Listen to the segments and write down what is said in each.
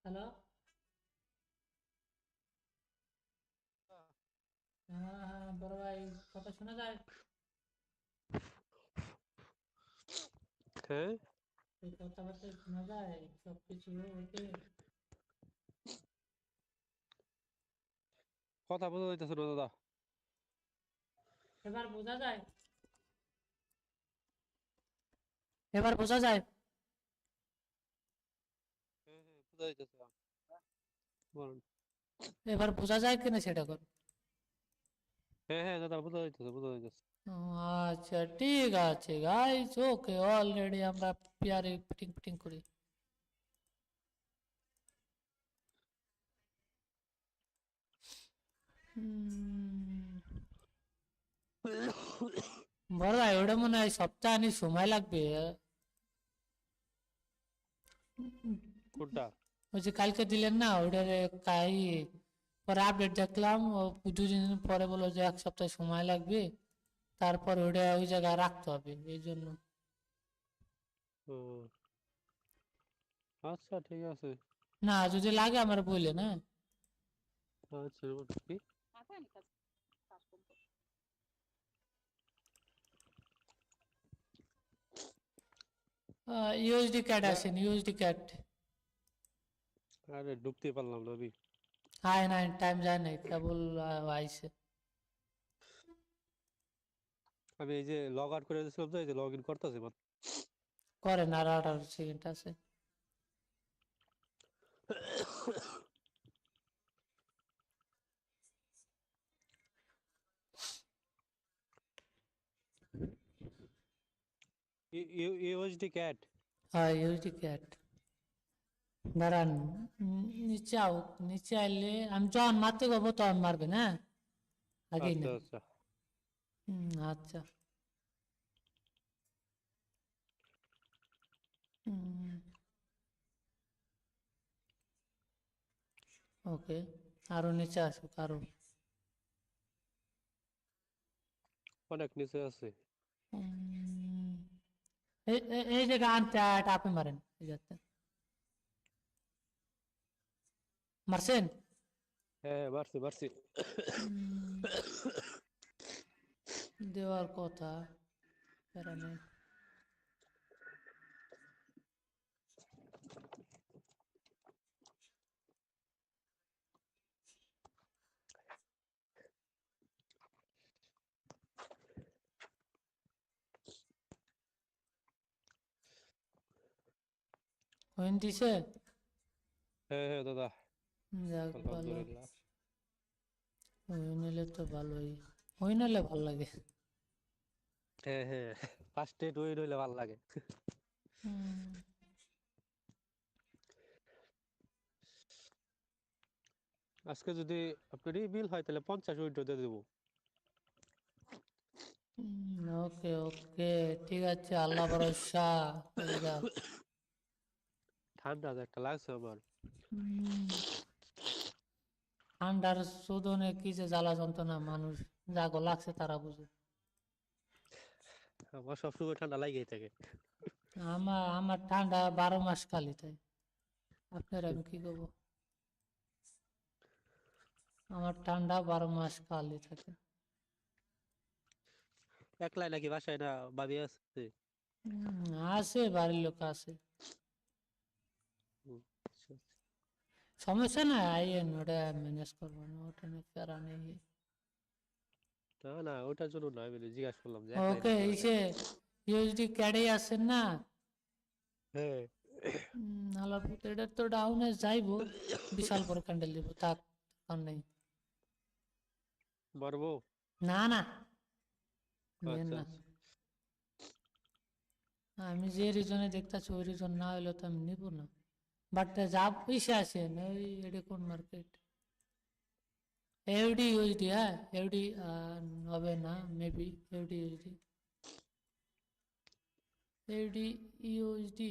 Hello. হ্যাঁ হ্যাঁ বড় ভাই, কথা শোনা যায়? হ্যাঁ, এই কথাবার্তা শোনা যায়? সবকিছু ওকে? কথা বোঝা যাইতেছে না দাদা। এবার বোঝা যায়? এবার বোঝা যায়? হ্যাঁ হ্যাঁ, বোঝা যাইতেছে। বলুন। এবার বোঝা যায় কিনা সেটা কর। হ্যাঁ হ্যাঁ দাদা, বোঝা যাইতেছে বোঝা যাইতেছে। ও, আচ্ছা ঠিক আছে গাইস, ওকে অলরেডি আমরা পেয়ারে ফিটিং ফিটিং করি। বড় ভাই, ওটা মনে হয় সপ্তাহ আনি সময় লাগবে। কোনটা? ওই যে কালকে দিলেন না ওটারে, কাই পরে আপডেট দেখলাম, ও 2 দিন পরে বললো যে 1 সপ্তাহ সময় লাগবে, তারপর ওটা ওই জায়গায় রাখতে হবে এই জন্য। ও আচ্ছা, ঠিক আছে। না যদি লাগে আমার বললেন, হ্যাঁ। আচ্ছা, কি? ইউএসডি কার্ড না, আসেন, ইউএসডি কার্ড। আরে ঢুকতে পারলাম না আমি। আয় নাই, টাইম যায় নাই, কেবল আইসে। আমি এই যে লগ আউট করে দিয়েছিলাম, তো এই যে লগ ইন করতেছি। করেন, আর 18 সেকেন্ড আছে। USD cat. হ্যাঁ ইউএসডি কার্ড। দাঁড়ান, নিচে আও, নিচে আইলে আমি যখন মারতে যাবো তখন মারবেন, হ্যাঁ, আগেই আচ্ছা না। আচ্ছা। আচ্ছা। ওকে, আরো নিচে আসুক আরো। অনেক নিচে আছে। উম, এই যে গানটা আপনি মারেন, এই যাতে মারছেন। হ্যাঁ, বাড়ছি বাড়ছি। দেওয়ার কথা, প্যারা নেই। হইন দিছে। হ্যাঁ হ্যাঁ দাদা, যাক ভালো। আলহামদুলিল্লাহ। হই নিলে তো ভালোই, হই নিলে ভাল লাগে। হ্যাঁ হ্যাঁ, ফার্স্ট এড ওই হইলে ভালো লাগে। উম, আজকে যদি আপনার বিল হয় তাহলে 50 উইড্রো দিয়ে দেবো। ওকে ওকে, ঠিক আছে, আল্লাহ ভরসা, হয়ে যাক। ঠান্ডা যে একটা লাগছে আমার। উম, ঠান্ডার শোধনে কি যে জ্বালা যন্ত্রণা, মানুষ যাগো লাগছে তারা বুঝে। আমার সবসময় ঠান্ডা লাগেই থাকে। আমার ঠান্ডা 12 মাস খালি তাই, আপনার আমি কি করবো। আমার ঠান্ডা 12 মাস খালি থাকে। একলাই নাকি বাসায় না ভাবি আছে? আছে, বাড়ির লোক আছে। হুম, আচ্ছা, আচ্ছা। সমস্যা না, আইয়েন, ওটা ম্যানেজ করবো না, ওটা নিয়ে প্যারা নেই। না না, ওটার জন্য না, আমি জিজ্ঞাসা করলাম যে একলাই ওকে, নাকি বাসায়। ইসে ইউএসডি ক্যাডে আছেন না? হ্যাঁ। আলাপুর এটা তো ডাউনে যাইবো, বিশাল বড় ক্যান্ডেল দিব, থাক, দরকার নেই। মারবো। না না, নেন আচ্ছা না। আচ্ছা। আমি যে রিজনে দেখতেছি ওই রিজন না হইলে তো আমি নিব না। বাট যা পয়সা আছে না, ওই এটা কোন মার্কেট, এফডি ইউএসডি, হ্যাঁ এফডি হবে না, maybe FD USD, FD USD.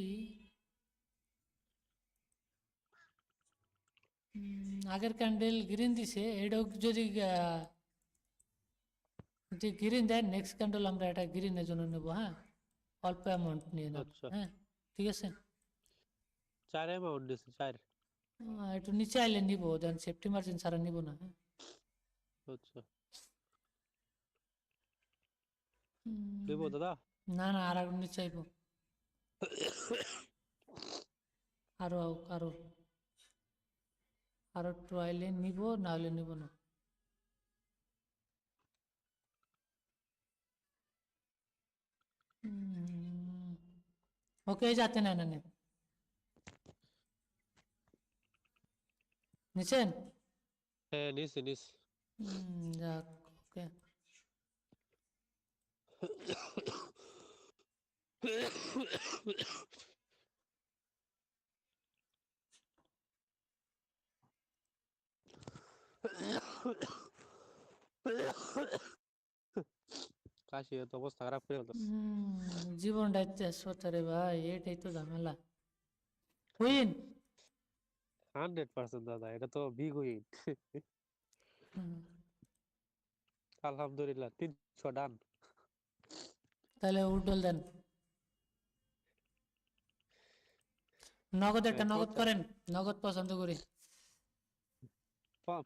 আগের ক্যান্ডেল গ্রিন দিছে, এটাও যদি যদি গ্রিন দেয়, নেক্সট ক্যান্ডেল আমরা এটা গ্রিনের জন্য নেবো, হ্যাঁ, অল্প অ্যামাউন্ট নিয়ে নেব, আচ্ছা, হ্যাঁ, ঠিক আছে। 4 অ্যামাউন্ট দিছে, 4। একটু নিচে আইলে নিব, দেন সেফটি মার্জিন ছাড়া নিব না। হ্যাঁ আচ্ছা উম, দেবো দাদা। না না, আর একটু নিচে আইব, আরো আরো আরো একটু আইলে নিব, না হলে নিব না। ওকে, যাতে না না নিছেন। হ্যাঁ নিস নিস। যাক, ওকে। কাশি এত অবস্থা খারাপ করে ফেলতেছে। জীবনটাই তেজপাতা রে ভাই, এটাই তো ঝামেলা। হুইন। 100% দাদা, এটা তো বিগ উইন। আলহামদুলিল্লাহ 300 ডান। তাহলে উডল দেন, নগদ একটা নগদ 50 করেন, নগদ পছন্দ করি।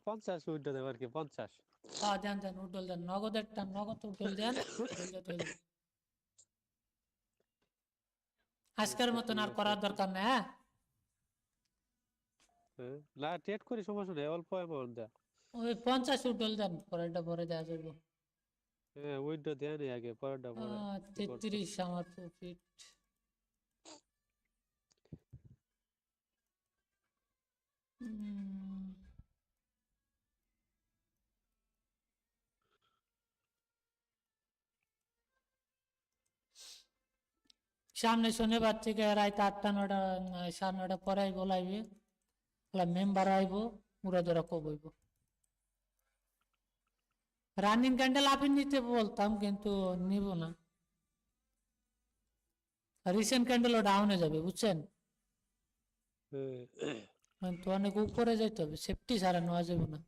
50 উইন্ডো দেব আর কি 50। হ্যাঁ দেন দেন, উডল দেন, নগদ একটা নগদ উডল দেন, হইলে তো হইলো। আজকের আচ্ছা মতন ঠিক আর আছে করার দরকার নেই, হ্যাঁ। হ্যাঁ না ট্রেড করি সমস্যা নেই, অল্প অ্যামাউন্ট দেয়। ওই 50 উডল দেন, পরেরটা পরে দেওয়া যাবে। হ্যাঁ উইন্ডো দেয় নি আগে, পরেরটা পরে কি করছো। 33 আমার প্রফিট। সামনে শনিবার থেকে রাত 8টা 9টা, 9:30 পরে আইব লাইবে, মেম্বার আইব, পুরা ধরা কবইব। রানিং ক্যান্ডেল আপনি নিতে বলতাম, কিন্তু নিব না। রিসেন্ট ক্যান্ডেলও ডাউনে যাবে, বুঝছেন। হ্যাঁ তো অনেক উপরে যাইতে হবে, সেফটি ছাড়া নেওয়া যাবে না।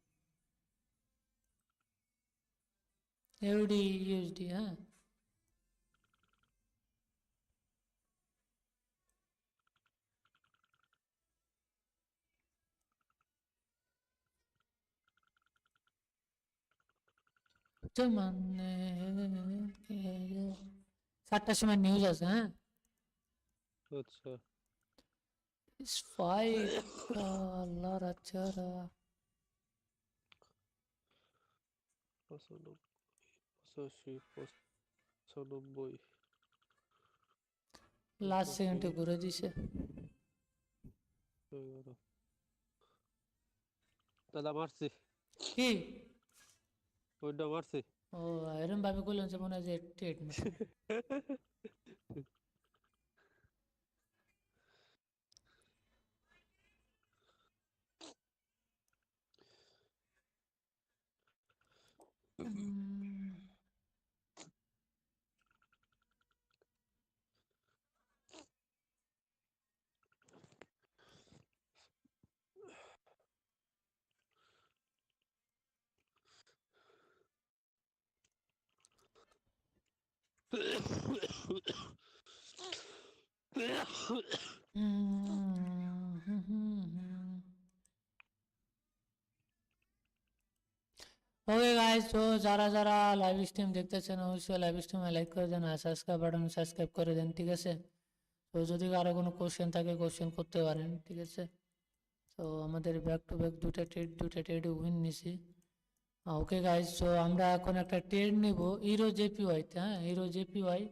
ইউডি ইউএসডি, হ্যাঁ। তো মানে 7টার সময় নিউজ আছে, হ্যাঁ। আচ্ছা ফাইট, আল্লাহ রাচ্চারা। 95 85 95 লাস্ট 85 সেকেন্ডে ঘুরে দিছে। 11 দাদা মারছি, কি? উইন্ডো মারছি। ও, এরম ভাবে করলেন যে মনে হয় যে টেট মেশিন। ওকে গাইস, তো যারা যারা লাইভ স্ট্রিম দেখতেছেন অবশ্যই লাইভ স্ট্রিমে লাইক করে দেন, আর সাবস্ক্রাইব বাটন সাবস্ক্রাইব করে দেন, ঠিক আছে। তো যদি কারো কোনো কোশ্চেন থাকে কোশ্চেন করতে পারেন, ঠিক আছে। তো আমাদের ব্যাক টু ব্যাক দুটা ট্রেড উইন নিছি। ওকে গাইস, তো আমরা এখন একটা ট্রেড নিব হিরো জেপিওয়াই, হ্যাঁ, হিরো জেপিওয়াই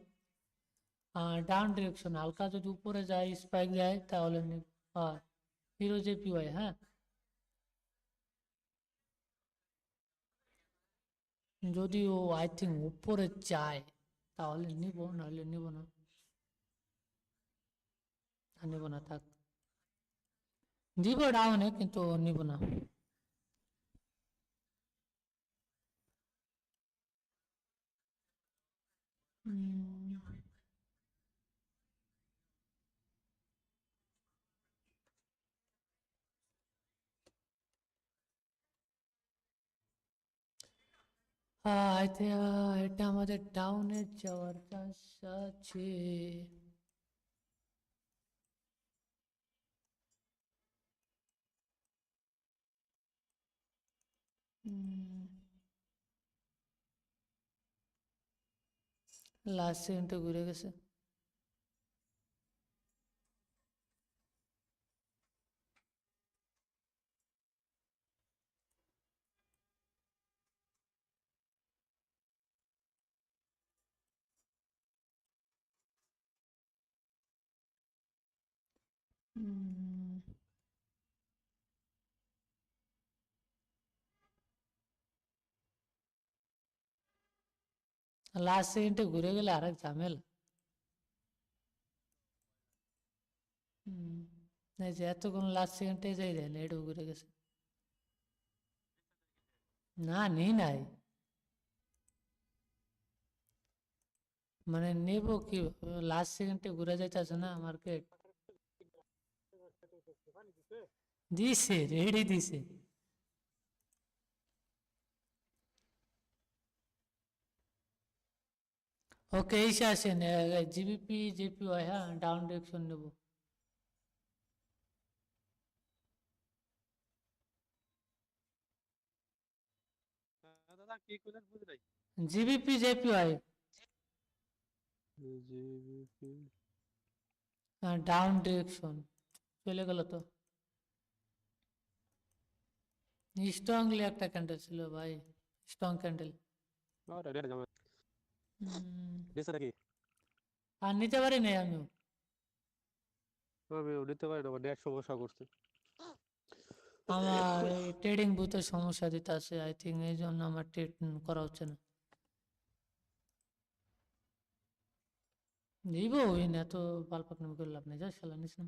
ডাউন ডিরেকশন, হালকা যদি উপরে যায় স্পাইক যায় তাহলে নিব। হিরো জেপিওয়াই, হ্যাঁ। যদি ও আই থিঙ্ক উপরে যায় তাহলে নিব, নাহলে নিব না, নিব না, থাক। দিব ডাউনে, কিন্তু নিব না। এটা আমাদের ডাউনে যাওয়ার চান্স আছে। লাস্ট সেকেন্ডে ঘুরে গেছে। লাস্ট সেকেন্ডে ঘুরে গেলে আরেক ঝামেলা। এই যে এতক্ষণ লাস্ট সেকেন্ডে যাই দেন, এটাও ঘুরে গেছে। না নেই নাই, মানে নেব কি, লাস্ট সেকেন্ডে ঘুরে যাইতেছে না মার্কেট। দিছে, রেডি দিছে। ওকে এসে আসেন, জিবিপি জেপিওয়াই, হ্যাঁ ডাউন ডিরেকশন নেব। দাদা কি কইলেন বুঝি নাই। GBP JPY GBP down direction চলে গেল তো। স্ট্রংলি একটা ক্যান্ডেল ছিল ভাই, স্ট্রং ক্যান্ডেল। আরে রে জামা দিছে নাকি? আর নিতে পারি নাই আমিও। আমি নিতে পারি না, আমার নেট সমস্যা করছে। আমার এই ট্রেডিং বুথে সমস্যা দিতে আছে, আই থিঙ্ক এই জন্য আমার ট্রেড করা হচ্ছে না। দিব ওই না তো, পালপাকনামি করে লাভ নেই, যা শালা নিস না।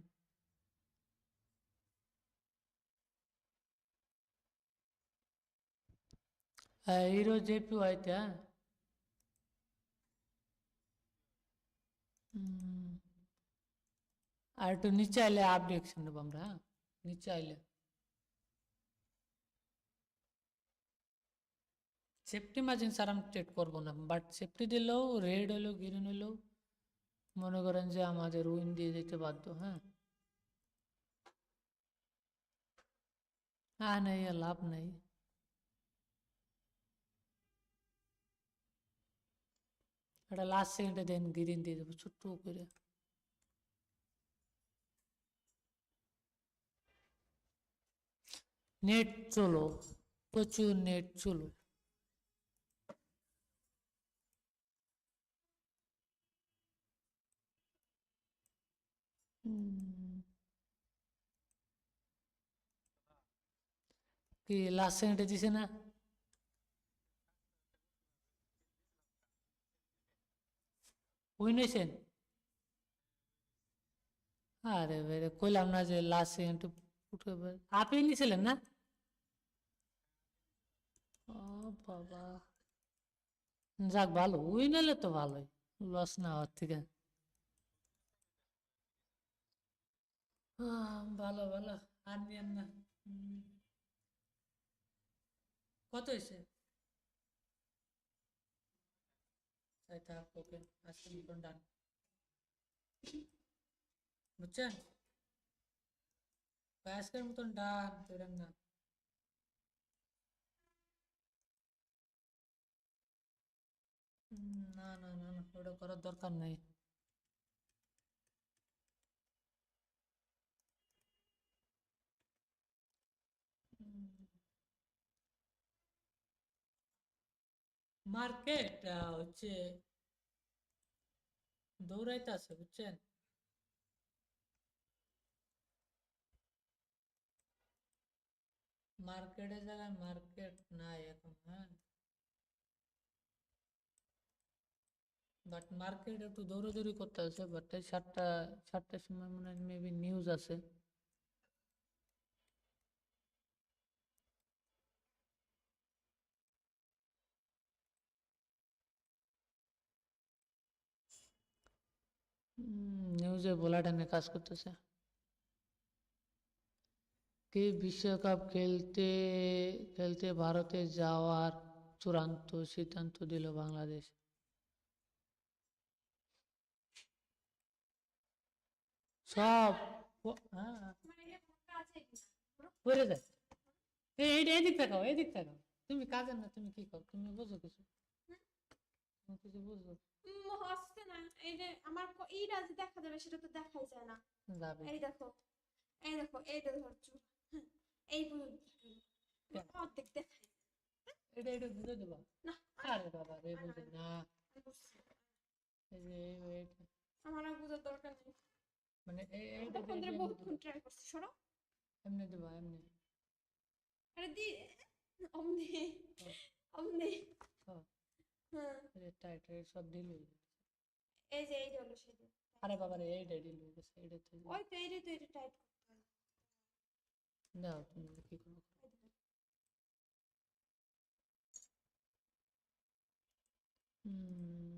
হিরো জেপিওয়াইতে, হ্যাঁ আর একটু নিচে আইলে আপ ডিরেকশন নেবো আমরা, হ্যাঁ নিচে আইলে। সেফটি মার্জিন স্যার আমি ট্রেড করবো না, বাট সেফটি দিলেও রেড হলেও গ্রিন হলেও মনে করেন যে আমাদের উইন দিয়ে যেতে বাধ্য। হ্যাঁ হ্যাঁ নেই আর লাভ নাই। এটা লাস্ট সেকেন্ডে দেন গ্রিন দিয়ে দেবো ছোট্ট করে। নেট চলো, প্রচুর নেট চলো। কি লাস্ট সেকেন্ডে দিছে না? উইন হয়েছেন? আরে ভাই কইলাম না যে লাস্ট সেকেন্ডে উঠে, আপনি নিয়েছিলেন না? ও বাবা, যাক ভালো, উইন হলে তো ভালোই, লস না হওয়ার থেকে। ভালো ভালো, আর নিয়েন না। কত হয়েছে? তাই থাক, ওকে আজকে মতন ডান, বুঝছেন? আজকের মতন ডান করেন না। না না না না, ওটা করার দরকার নেই। মার্কেট হচ্ছে দৌড়াইতে আছে, বুঝছেন? মার্কেটের জায়গায় মার্কেট নাই এখন, হ্যাঁ বাট মার্কেট একটু দৌড়াদৌড়ি করতে আছে, বাট এই 7টার সময় মনে হয় মেবি নিউজ আছে। নিউজে বুলেটিনে কাজ করতেছে। কে বিশ্বকাপ খেলতে খেলতে ভারতে যাওয়ার চূড়ান্ত সিদ্ধান্ত দিল বাংলাদেশ? সব হ্যাঁ পড়ে যায়। এদিক তাকাও, এদিক তাকাও। তুমি কাজের না, তুমি কি কর, তুমি বুঝো কিছু, তুমি কিছু বুঝো। হচ্ছে না, এই যে আমার এইটা যে দেখা যাবে সেটা তো দেখাই যায় না। যাবে এই দেখো, এই দেখো, এইটা ধরছো, হ্যাঁ, এই পর্যন্ত অর্ধেক দেখাই যায়। এটা এটা বুঝে দেবা। না, আরে বাবা রে, বুঝে না। আমি বুঝছি। এই যে এইটা আমার আর বোঝার দরকার নেই। মানে এইটা তখন ধরে বহুক্ষণ ট্রাই করছি, সরো। এমনি দেবা এমনি। আরে দি, অমনি, হ্যাঁ, অমনি। হ্যাঁ, হ্যাঁ, এই টাইট সব ঢিল হয়ে গেছে। এই যে এই যে হলো সেটা। আরে বাবা রে, এইটা ঢিল হয়ে গেছে, এইটা তো ওই তো এইটাই তো, এটা টাইট করতে হয়। দাও তুমি কি করো। এই দেখো। হুম